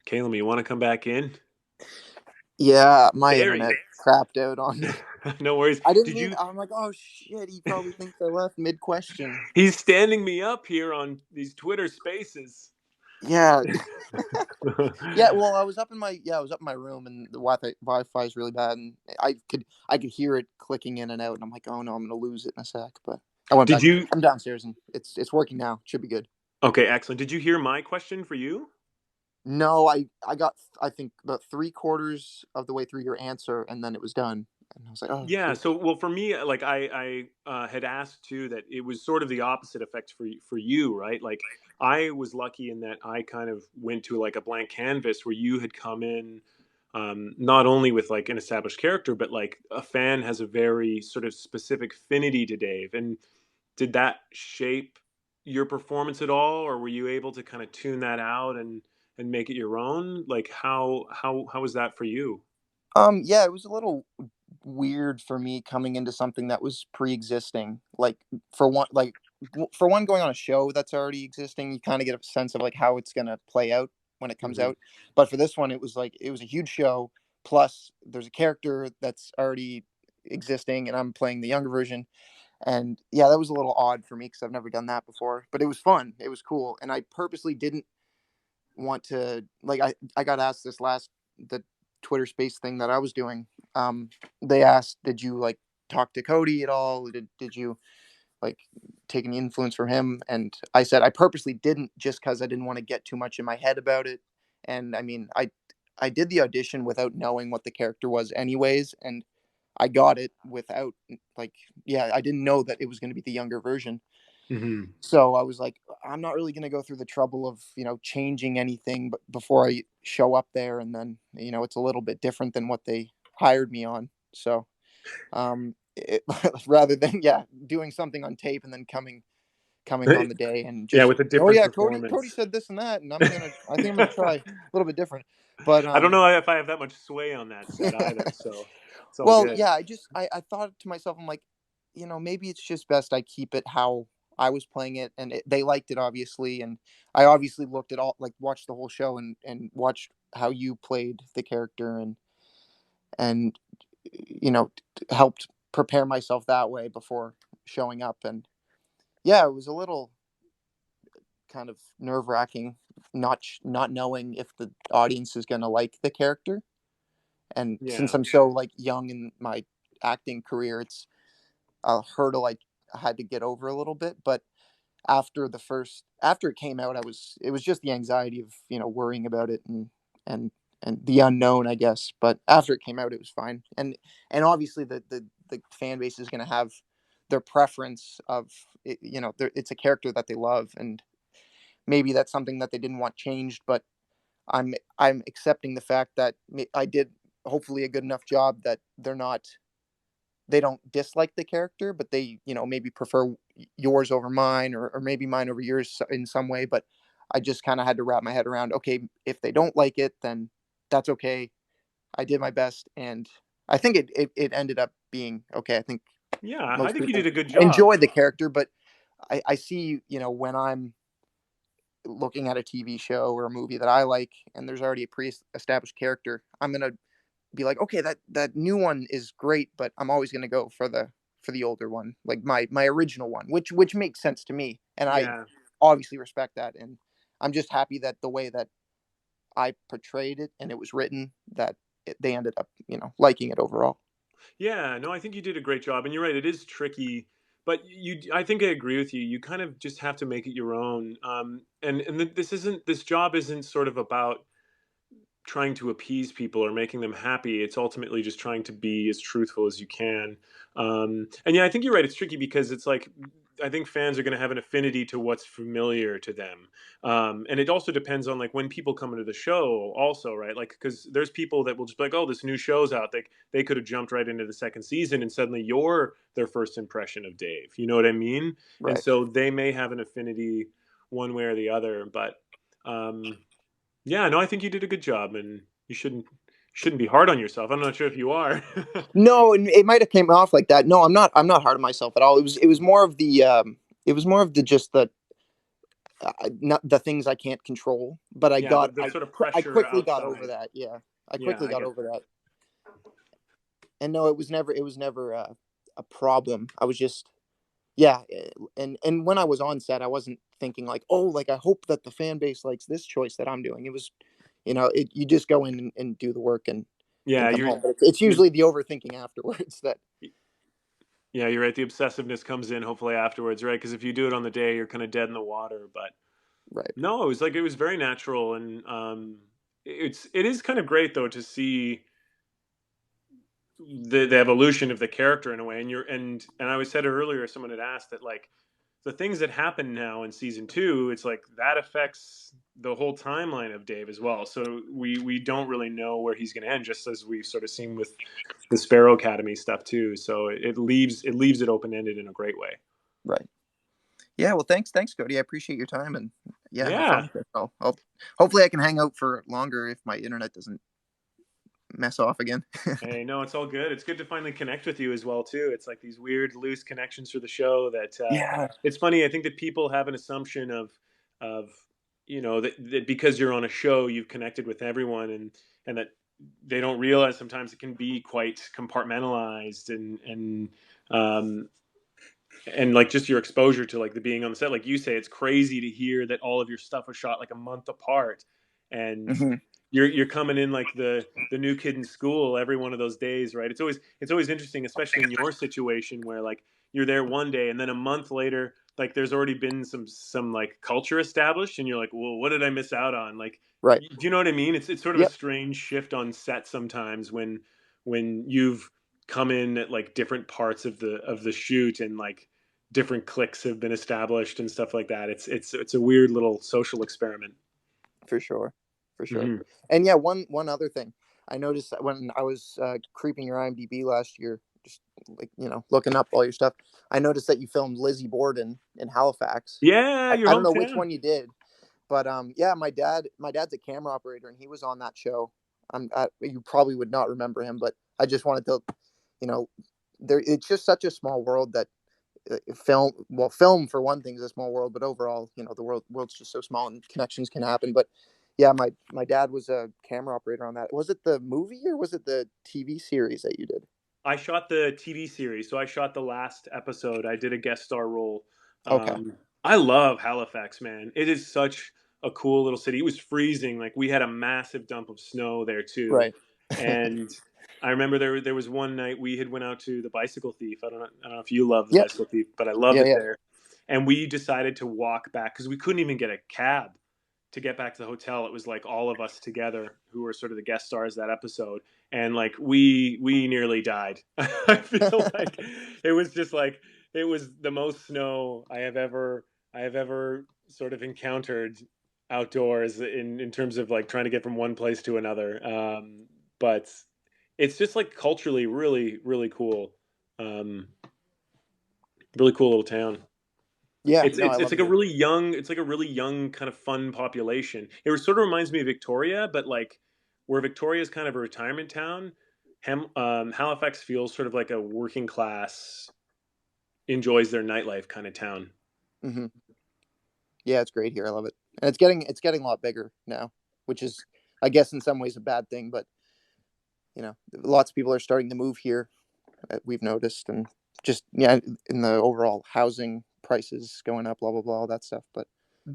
Calem, you want to come back in? Yeah, my There you internet crapped out on me. No worries. I didn't Did mean. you? I'm like, oh shit. He probably thinks I left mid question. He's standing me up here on these Twitter Spaces. Yeah, yeah. Well, I was up in my room, and the Wi-Fi is really bad, and I could hear it clicking in and out, and I'm like, oh no, I'm gonna lose it in a sec. But I went Did back. you? I'm downstairs, and it's working now. Should be good. Okay, excellent. Did you hear my question for you? No, I got I think about three-quarters of the way through your answer, and then it was done, and I was like, oh Yeah. shoot. So, well, for me, like I had asked too that it was sort of the opposite effect for you, right? Like I was lucky in that I kind of went to like a blank canvas where you had come in, not only with like an established character, but like a fan has a very sort of specific affinity to Dave. And did that shape your performance at all, or were you able to kind of tune that out and make it your own? Like how was that for you? Yeah, it was a little weird for me coming into something that was pre-existing. Like for one, going on a show that's already existing, you kind of get a sense of like how it's gonna play out when it comes Hmm. out. But for this one, it was like it was a huge show. Plus, there's a character that's already existing, and I'm playing the younger version. And yeah, that was a little odd for me because I've never done that before. But it was fun. It was cool, and I purposely didn't want to like I got asked this last the Twitter space thing that I was doing. They asked, did you like talk to Cody at all? Did you like take any influence from him? And I said I purposely didn't just because I didn't want to get too much in my head about it. And I mean, I did the audition without knowing what the character was anyways, and I got it without like yeah, I didn't know that it was going to be the younger version. Hmm. So I was like, I'm not really going to go through the trouble of, changing anything but before I show up there. And then, it's a little bit different than what they hired me on. So, rather than, yeah, doing something on tape and then coming on the day and Yeah, just, with a oh different yeah, Cody performance. said this and that. And I think I'm going to try a little bit different, but, I don't know if I have that much sway on that set either, so it's all well, good. yeah, I thought to myself, I'm like, maybe it's just best I keep it how I was playing it, and they liked it obviously, and I obviously looked at all, like, watched the whole show and watched how you played the character, and helped prepare myself that way before showing up, and yeah, it was a little kind of nerve wracking, not knowing if the audience is gonna like the character, and since Yeah. I'm so like young in my acting career, it's a hurdle I had to get over a little bit. But after it came out, it was just the anxiety of worrying about it and and the unknown, I guess. But after it came out, it was fine. And obviously the fan base is going to have their preference of it, it's a character that they love, and maybe that's something that they didn't want changed. But I'm accepting the fact that I did hopefully a good enough job that they don't dislike the character, but they, maybe prefer yours over mine, or maybe mine over yours in some way. But I just kind of had to wrap my head around, okay, if they don't like it, then that's okay. I did my best. And I think it ended up being okay. I think Yeah, I most think you people did a good job. enjoy the character, but I see, when I'm looking at a TV show or a movie that I like and there's already a pre established character, I'm going to be like, okay, that new one is great, but I'm always going to go for the older one, like my original one, which makes sense to me, and I Yeah. obviously respect that, and I'm just happy that the way that I portrayed it and it was written, that they ended up liking it overall. Yeah, no, I think you did a great job, and you're right. It is tricky, but I think I agree with you. You kind of just have to make it your own. This job isn't sort of about trying to appease people or making them happy. It's ultimately just trying to be as truthful as you can. And yeah, I think you're right. It's tricky because it's like I think fans are going to have an affinity to what's familiar to them, and it also depends on like when people come into the show. Also, right? Like because there's people that will just be like, "Oh, this new show's out." They could have jumped right into the second season, and suddenly you're their first impression of Dave. You know what I mean? And Right. so they may have an affinity one way or the other, but. Yeah, no, I think you did a good job, and you shouldn't be hard on yourself. I'm not sure if you are. No, and it might have came off like that. No, I'm not hard on myself at all. It was more of the just the not the things I can't control. But Yeah, the sort of I pressure quickly got over outside. that. Yeah, I Yeah, quickly I got get over that. that. And no, it was never a problem. I was just yeah, and when I was on set, I wasn't thinking like, oh, like I hope that the fan base likes this choice that I'm doing. It was, you just go in and do the work Yeah, and come home. But it's you're usually the overthinking afterwards that yeah, you're right. The obsessiveness comes in hopefully afterwards, right? Because if you do it on the day, you're kind of dead in the water. But right, no, it was like it was very natural, and it is kind of great though to see the evolution of the character in a way. And I was said earlier, someone had asked that like the things that happen now in season two, it's like that affects the whole timeline of Dave as well. So we don't really know where he's going to end, just as we've sort of seen with the Sparrow Academy stuff too. So it leaves it open ended in a great way. right. Yeah, well, thanks, Cody. I appreciate your time and yeah, have fun Yeah. with it. Hopefully I can hang out for longer if my internet doesn't mess off again. Hey, no, it's all good. It's good to finally connect with you as well too. It's like these weird loose connections for the show that Yeah, it's funny. I think that people have an assumption of that because you're on a show, you've connected with everyone, and that they don't realize sometimes it can be quite compartmentalized um, and like just your exposure to like the being on the set, like you say, it's crazy to hear that all of your stuff was shot like a month apart, and hmm you're coming in like the new kid in school every one of those days, right? It's always interesting, especially in your situation where like you're there one day and then a month later, like there's already been some like culture established, and you're like, well, what did I miss out on? Like, right. do you know what I mean? It's sort of a Yep, strange shift on set sometimes when you've come in at like different parts of the shoot, and like different cliques have been established and stuff like that. It's a weird little social experiment. for sure, for sure. Hmm. And yeah, one other thing I noticed that when I was creeping your IMDb last year, just like looking up all your stuff, I noticed that you filmed Lizzie Borden in Halifax. Yeah, your I don't know which hometown. one you did, but yeah, my dad's a camera operator and he was on that show. You probably would not remember him, but I just wanted to, you know, there. It's just such a small world that film for one thing is a small world, but overall, the world's just so small and connections can happen. But yeah, my dad was a camera operator on that. Was it the movie or was it the TV series that you did? I shot the TV series, so I shot the last episode. I did a guest star role. Okay, I love Halifax, man. It is such a cool little city. It was freezing. Like we had a massive dump of snow there too, right. and I remember there was one night we had went out to the Bicycle Thief. I don't know if you love the Yep. Bicycle Thief, but I love Yeah, it yeah. there. And we decided to walk back because we couldn't even get a cab to get back to the hotel. It was like all of us together who were sort of the guest stars that episode, and like we nearly died. I feel like it was just like it was the most snow I have ever sort of encountered outdoors in terms of like trying to get from one place to another. But it's just like culturally really cool. Um, really cool little town. Yeah, It's no, I it's it's love like a it. really young it's like a really young kind of fun population. It sort of reminds me of Victoria, but like where Victoria is kind of a retirement town, Halifax feels sort of like a working class, enjoys their nightlife kind of town. Hmm. Yeah, it's great here. I love it, and it's getting a lot bigger now, which is, I guess, in some ways a bad thing. But lots of people are starting to move here. We've noticed, and just yeah, in the overall housing prices going up, blah blah blah, all that stuff. But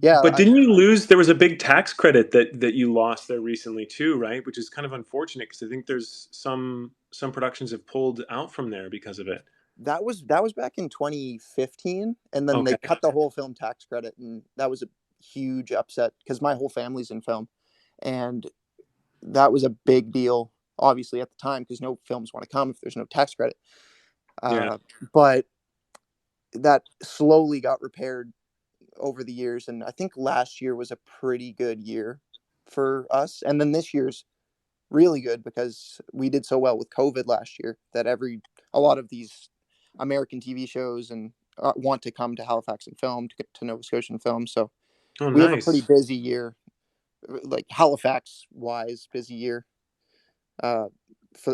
yeah, But didn't you lose? There was a big tax credit that you lost there recently too, right? Which is kind of unfortunate because I think there's some productions have pulled out from there because of it. that was back in 2015, and then they Okay. cut the whole film tax credit, and that was a huge upset because my whole family's in film, and that was a big deal, obviously at the time, because no films want to come if there's no tax credit. Yeah. Uh, but that slowly got repaired over the years, and I think last year was a pretty good year for us, and then this year's really good because we did so well with COVID last year that a lot of these American TV shows and want to come to Halifax and film to get to Nova Scotia and film. So Oh, we have a pretty nice. busy year, like Halifax wise, busy year uh,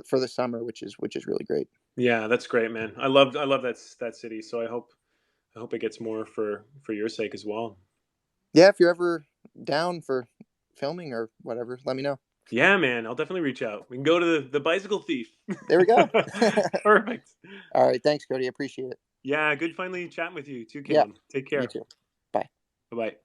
for the summer, which is really great. Yeah, that's great, man. I love that city. So I hope it gets more for your sake as well. Yeah, if you're ever down for filming or whatever, let me know. Yeah, man, I'll definitely reach out. We can go to the Bicycle Thief. There we go. Perfect. All right, thanks, Cody. I appreciate it. Yeah, good finally chatting with you too, Yeah, Calem. Take you care. too. Bye. Bye bye.